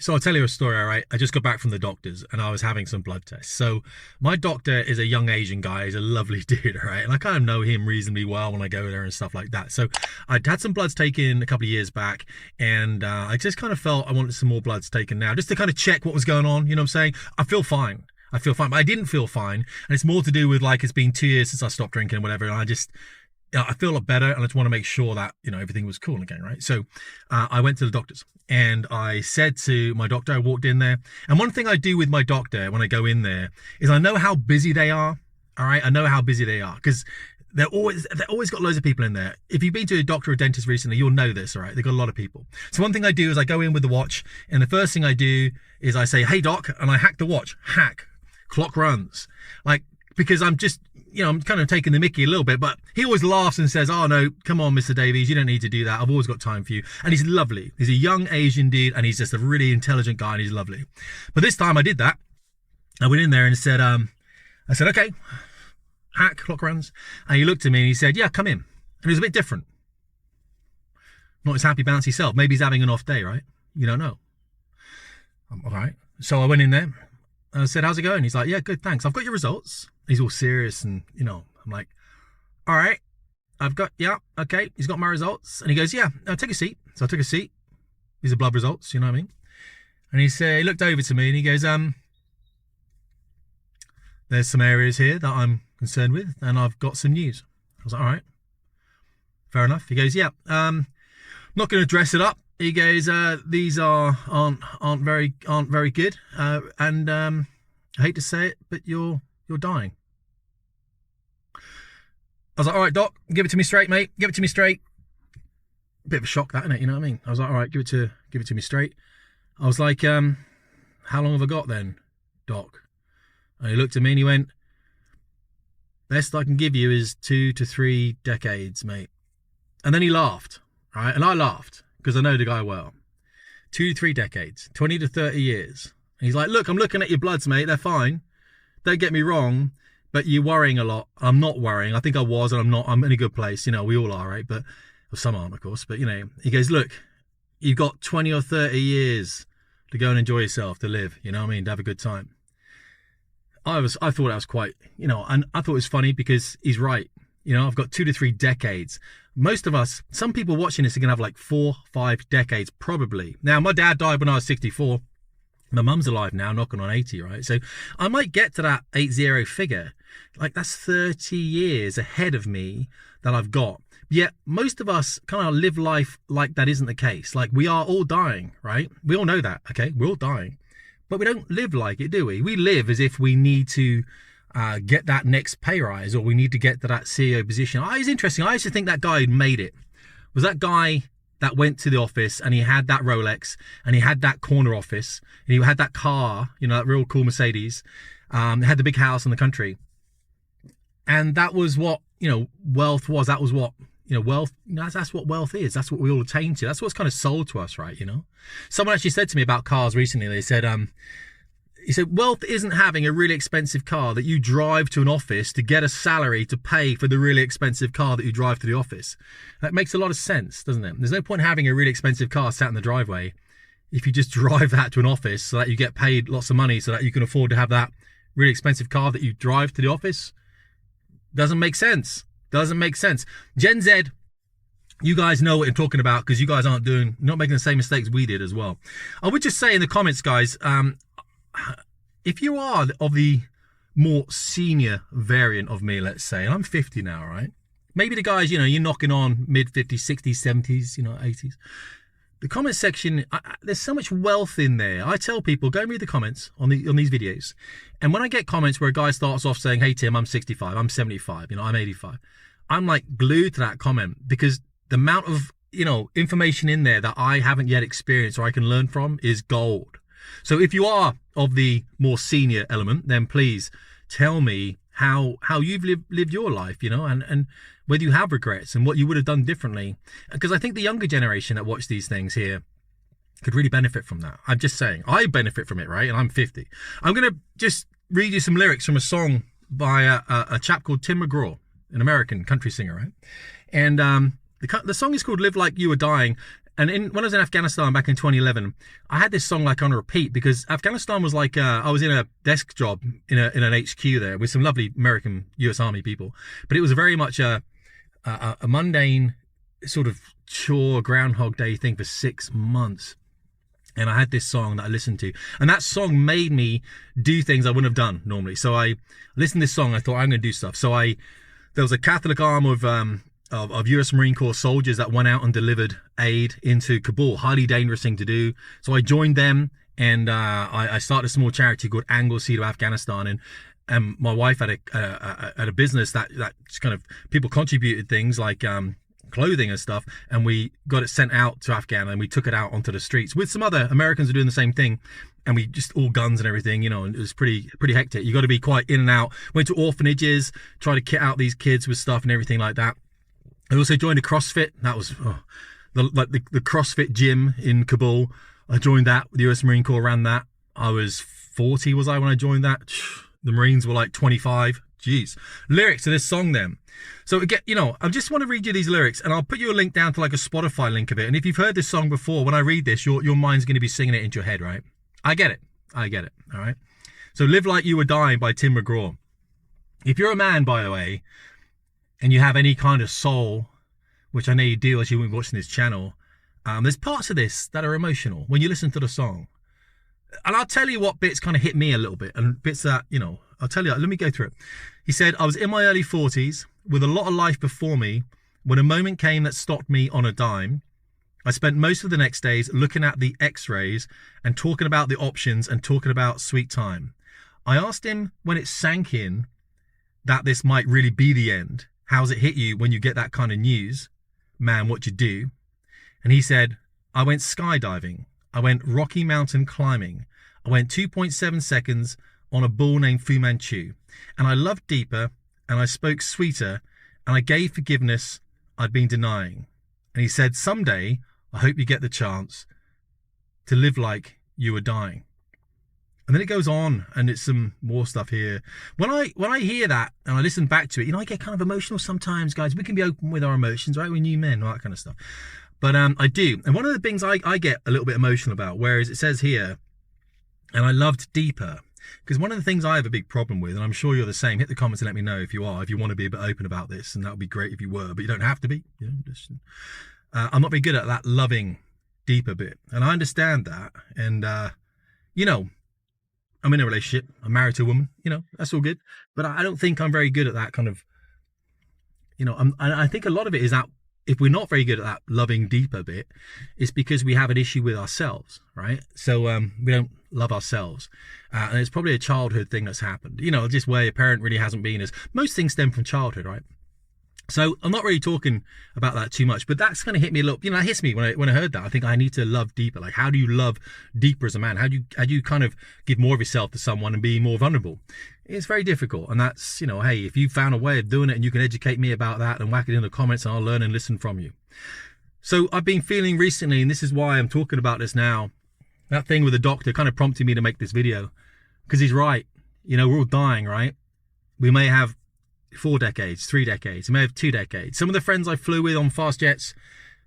So I'll tell you a story, all right? I just got back from the doctor's and I was having some blood tests. So my doctor is a young Asian guy. He's a lovely dude, all right? And I kind of know him reasonably well when I go there and stuff like that. So I'd had some bloods taken a couple of years back, and I just kind of felt I wanted some more bloods taken now, just to kind of check what was going on. You know what I'm saying? I feel fine, but I didn't feel fine. And it's more to do with, like, it's been 2 years since I stopped drinking and whatever. And I feel a lot better, and I just want to make sure that, everything was cool again, right? So I went to the doctor's, and I said to my doctor, I walked in there, and one thing I do with my doctor when I go in there is I know how busy they are, all right? I know how busy they are, because they've always got loads of people in there. If you've been to a doctor or dentist recently, you'll know this, all right? They've got a lot of people. So one thing I do is I go in with the watch, and the first thing I do is I say, "Hey, doc," and I hack the watch. Clock runs. Like, because I'm just, I'm kind of taking the mickey a little bit, but he always laughs and says, "Oh no, come on, Mr. Davies, you don't need to do that. I've always got time for you." And he's lovely. He's a young Asian dude, and he's just a really intelligent guy, and he's lovely. But this time I did that. I went in there and said, I said, "Okay, hack, clock runs." And he looked at me and he said, "Yeah, come in." And it was a bit different. Not his happy, bouncy self. Maybe he's having an off day, right? You don't know. All right. So I went in there. I said, "How's it going?" He's like, "Yeah, good, thanks. I've got your results." He's all serious, and, I'm like, "All right, yeah, okay." He's got my results, and he goes, "Yeah, take a seat." So I took a seat. These are blood results, you know what I mean? And he looked over to me and he goes, "There's some areas here that I'm concerned with, and I've got some news." I was like, "All right, fair enough." He goes, "Yeah, not going to dress it up." He goes, "These aren't very good, and I hate to say it, but you're dying." I was like, "All right, doc, give it to me straight, mate. Give it to me straight." Bit of a shock, that, isn't it? You know what I mean? I was like, "All right, give it to me straight." I was like, "How long have I got then, doc?" And he looked at me and he went, "Best I can give you is 2 to 3 decades, mate." And then he laughed, right? And I laughed, because I know the guy well. 2 to 3 decades, 20 to 30 years. And he's like, "Look, I'm looking at your bloods, mate. They're fine. Don't get me wrong, but you're worrying a lot." I'm not worrying. I think I was, and I'm not. I'm in a good place. We all are, right? But some aren't, of course. But, he goes, "Look, you've got 20 or 30 years to go and enjoy yourself, to live, you know what I mean, to have a good time." I thought that was quite, and I thought it was funny, because he's right. I've got 2 to 3 decades. Most of us, some people watching this are going to have like 4, 5 decades, probably. Now, my dad died when I was 64. My mum's alive now, knocking on 80, right? So I might get to that 80 figure. Like, that's 30 years ahead of me that I've got. Yet most of us kind of live life like that isn't the case. Like, we are all dying, right? We all know that, okay? We're all dying. But we don't live like it, do we? We live as if we need to get that next pay rise, or we need to get to that CEO position. It's interesting. I used to think that guy had made it. Was that guy that went to the office and he had that Rolex and he had that corner office and he had that car, that real cool Mercedes, had the big house in the country. And that was what, wealth was. That was what, wealth, that's what wealth is. That's what we all attain to. That's what's kind of sold to us, right? Someone actually said to me about cars recently. They said, he said, wealth isn't having a really expensive car that you drive to an office to get a salary to pay for the really expensive car that you drive to the office. That makes a lot of sense, doesn't it? There's no point having a really expensive car sat in the driveway if you just drive that to an office so that you get paid lots of money so that you can afford to have that really expensive car that you drive to the office. Doesn't make sense. Doesn't make sense. Gen Z, you guys know what I'm talking about, because you guys aren't making the same mistakes we did as well. I would just say in the comments, guys, if you are of the more senior variant of me, let's say, and I'm 50 now, right? Maybe the guys, you're knocking on mid 50s, 60s, 70s, 80s. The comment section, there's so much wealth in there. I tell people, go and read the comments on these videos. And when I get comments where a guy starts off saying, "Hey, Tim, I'm 65, I'm 75, I'm 85. I'm like glued to that comment, because the amount of, information in there that I haven't yet experienced or I can learn from is gold. So if you are of the more senior element, then please tell me how you've lived your life, and whether you have regrets and what you would have done differently. Because I think the younger generation that watch these things here could really benefit from that. I'm just saying, I benefit from it, right? And I'm 50. I'm going to just read you some lyrics from a song by a chap called Tim McGraw, an American country singer, right? And the song is called "Live Like You Were Dying." And when I was in Afghanistan back in 2011, I had this song like on repeat because Afghanistan was like, I was in a desk job in an HQ there with some lovely American US Army people, but it was very much a mundane sort of chore Groundhog Day thing for 6 months. And I had this song that I listened to, and that song made me do things I wouldn't have done normally. So I listened to this song. I thought, I'm going to do stuff. So there was a Catholic arm of US Marine Corps soldiers that went out and delivered aid into Kabul. Highly dangerous thing to do. So I joined them, and I started a small charity called Anglesey to Afghanistan. And my wife had a business that kind of, people contributed things like clothing and stuff, and we got it sent out to Afghan, and we took it out onto the streets with some other Americans who were doing the same thing, and we just all guns and everything, you know, and it was pretty hectic. You got to be quite in and out. Went to orphanages, tried to kit out these kids with stuff and everything like that. I also joined a CrossFit. That was the CrossFit gym in Kabul. I joined that. The US Marine Corps ran that. I was 40, was I, when I joined that? The Marines were like 25. Jeez. Lyrics to this song then. So again, you know, I just want to read you these lyrics, and I'll put you a link down to like a Spotify link of it. And if you've heard this song before, when I read this, your mind's going to be singing it into your head, right? I get it. All right. So Live Like You Were Dying by Tim McGraw. If you're a man, by the way, and you have any kind of soul, which I know you do as you've been watching this channel, there's parts of this that are emotional when you listen to the song. And I'll tell you what bits kind of hit me a little bit, and bits that, you know, I'll tell you, let me go through it. He said, I was in my early 40s with a lot of life before me when a moment came that stopped me on a dime. I spent most of the next days looking at the x-rays and talking about the options and talking about sweet time. I asked him when it sank in that this might really be the end. How's it hit you when you get that kind of news? Man, what you do? And he said, I went skydiving. I went Rocky Mountain climbing. I went 2.7 seconds on a bull named Fumanchu. And I loved deeper, and I spoke sweeter, and I gave forgiveness I'd been denying. And he said, someday, I hope you get the chance to live like you were dying. And then it goes on, and it's some more stuff here. When I hear that and I listen back to it, you know, I get kind of emotional sometimes, guys. We can be open with our emotions, right? We're new men, all that kind of stuff. But I do. And one of the things I get a little bit emotional about, whereas it says here, and I loved deeper, because one of the things I have a big problem with, and I'm sure you're the same, hit the comments and let me know if you want to be a bit open about this, and that would be great if you were, but you don't have to be. You know, just, I'm not very good at that loving deeper bit, and I understand that. And you know, I'm in a relationship, I'm married to a woman, you know, that's all good, but I don't think I'm very good at that kind of, you know, I think a lot of it is that if we're not very good at that loving deeper bit, it's because we have an issue with ourselves, right? So we don't love ourselves. And it's probably a childhood thing that's happened, you know, just where your parent really hasn't been as, most things stem from childhood, right? So I'm not really talking about that too much, but that's kind of hit me a little, you know, it hits me when I heard that. I think I need to love deeper. Like, how do you love deeper as a man? How do you kind of give more of yourself to someone and be more vulnerable? It's very difficult. And that's, you know, hey, if you found a way of doing it and you can educate me about that, and whack it in the comments, and I'll learn and listen from you. So I've been feeling recently, and this is why I'm talking about this now, that thing with the doctor kind of prompted me to make this video, because he's right. You know, we're all dying, right? We may have 4 decades, 3 decades, we may have 2 decades. Some of the friends I flew with on fast jets,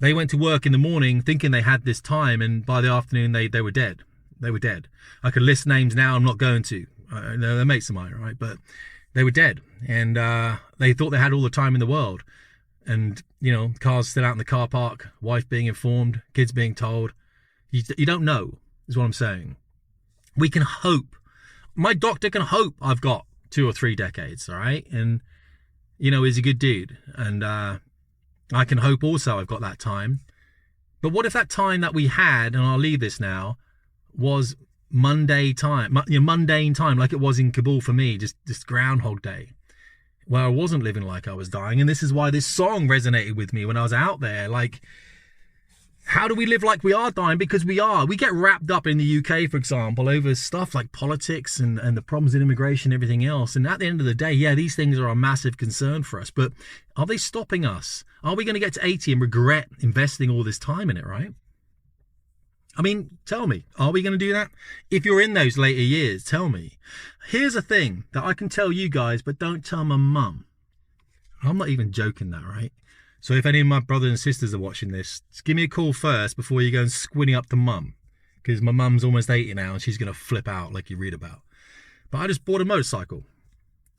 they went to work in the morning thinking they had this time, and by the afternoon they were dead. They were dead. I could list names now, I'm not going to. They're mates of mine, right? But they were dead, and they thought they had all the time in the world. And, you know, cars still out in the car park, wife being informed, kids being told. You don't know, is what I'm saying. We can hope. My doctor can hope I've got 2 or 3 decades, all right? And, you know, he's a good dude. And I can hope also I've got that time. But what if that time that we had, and I'll leave this now, was mundane time, like it was in Kabul for me, just Groundhog Day, where I wasn't living like I was dying. And this is why this song resonated with me when I was out there. Like, how do we live like we are dying? Because we get wrapped up in the UK, for example, over stuff like politics and the problems in immigration and everything else. And at the end of the day, yeah, these things are a massive concern for us, but are they stopping us? Are we going to get to 80 and regret investing all this time in it, right? I mean, tell me, are we going to do that? If you're in those later years, tell me. Here's a thing that I can tell you guys, but don't tell my mum. I'm not even joking that, right? So if any of my brothers and sisters are watching this, just give me a call first before you go and squinny up to mum, because my mum's almost 80 now and she's going to flip out like you read about. But I just bought a motorcycle.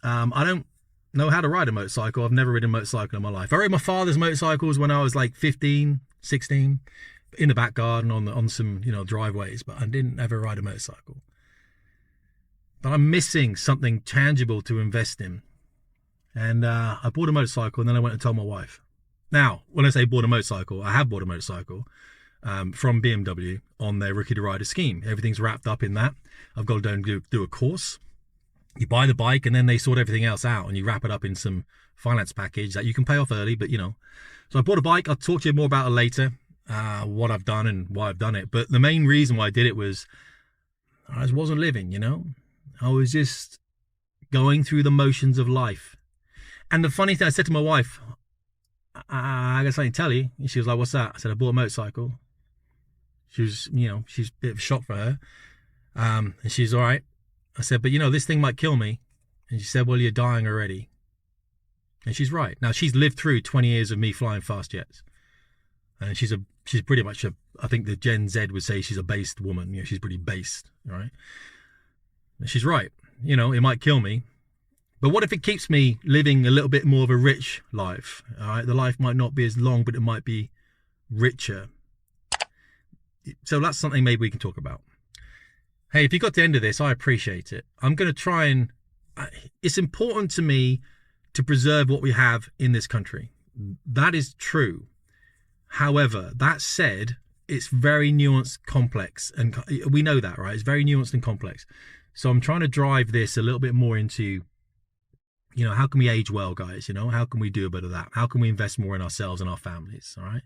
I don't know how to ride a motorcycle. I've never ridden a motorcycle in my life. I rode my father's motorcycles when I was like 15, 16, in the back garden on some, you know, driveways, but I didn't ever ride a motorcycle. But I'm missing something tangible to invest in. And I bought a motorcycle and then I went and told my wife. Now, when I say bought a motorcycle, I have bought a motorcycle from BMW on their Rookie to Rider scheme. Everything's wrapped up in that. I've got to do a course. You buy the bike and then they sort everything else out and you wrap it up in some finance package that you can pay off early, but you know. So I bought a bike. I'll talk to you more about it later, what I've done and why I've done it. But the main reason why I did it was I just wasn't living, you know. I was just going through the motions of life. And the funny thing, I said to my wife, I got something to tell you. And she was like, what's that? I said, I bought a motorcycle. She was, you know, she's a bit of a shock for her. And she's all right. I said, but you know, this thing might kill me. And she said, well, you're dying already. And she's right. Now, she's lived through 20 years of me flying fast jets. And she's pretty much I think the Gen Z would say she's a based woman. You know, she's pretty based, right? And she's right. You know, it might kill me. But what if it keeps me living a little bit more of a rich life? All right, the life might not be as long, but it might be richer. So that's something maybe we can talk about. Hey, if you got to the end of this, I appreciate it. I'm going to try and... it's important to me to preserve what we have in this country. That is true. However, that said, it's very nuanced, complex, and we know that, right? It's very nuanced and complex. So I'm trying to drive this a little bit more into... you know, how can we age well, guys? You know, how can we do a bit of that? How can we invest more in ourselves and our families? All right.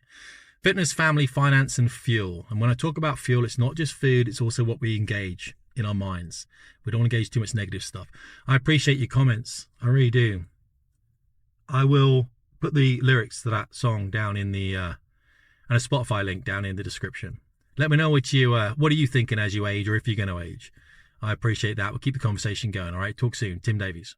Fitness, family, finance, and fuel. And when I talk about fuel, it's not just food. It's also what we engage in our minds. We don't engage too much negative stuff. I appreciate your comments. I really do. I will put the lyrics to that song down in the, and a Spotify link down in the description. Let me know what are you thinking as you age or if you're going to age. I appreciate that. We'll keep the conversation going. All right. Talk soon. Tim Davies.